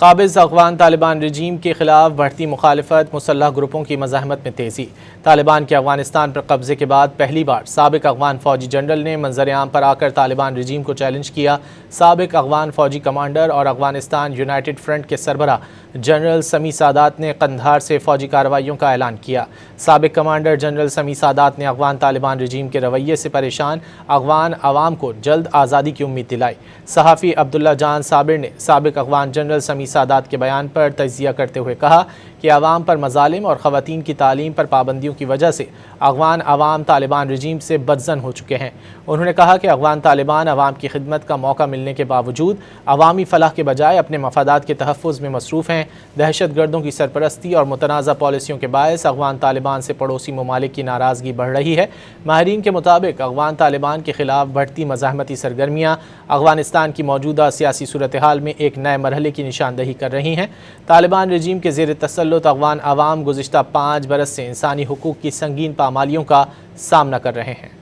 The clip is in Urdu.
قابض افغان طالبان رجیم کے خلاف بڑھتی مخالفت، مسلح گروپوں کی مزاحمت میں تیزی۔ طالبان کے افغانستان پر قبضے کے بعد پہلی بار سابق افغان فوجی جنرل نے منظر عام پر آ کر طالبان رجیم کو چیلنج کیا۔ سابق افغان فوجی کمانڈر اور افغانستان یونائٹڈ فرنٹ کے سربراہ جنرل سمیع سادات نے قندھار سے فوجی کارروائیوں کا اعلان کیا۔ سابق کمانڈر جنرل سمیع سادات نے افغان طالبان رجیم کے رویے سے پریشان افغان عوام کو جلد آزادی کی امید دلائی۔ صحافی عبداللہ جان صابر نے سابق افغان جنرل سمیع سادات کے بیان پر تجزیہ کرتے ہوئے کہا کہ عوام پر مظالم اور خواتین کی تعلیم پر پابندیوں کی وجہ سے افغان عوام طالبان رجیم سے بدظن ہو چکے ہیں۔ انہوں نے کہا کہ افغان طالبان عوام کی خدمت کا موقع ملنے کے باوجود عوامی فلاح کے بجائے اپنے مفادات کے تحفظ میں مصروف ہیں۔ دہشت گردوں کی سرپرستی اور متنازع پالیسیوں کے باعث افغان طالبان سے پڑوسی ممالک کی ناراضگی بڑھ رہی ہے۔ ماہرین کے مطابق افغان طالبان کے خلاف بڑھتی مزاحمتی سرگرمیاں افغانستان کی موجودہ سیاسی صورتحال میں ایک نئے مرحلے کی نشاندہی کر رہی ہیں۔ طالبان رجیم کے زیر تسلط افغان عوام گزشتہ 5 برس سے انسانی حقوق کی سنگین پامالیوں کا سامنا کر رہے ہیں۔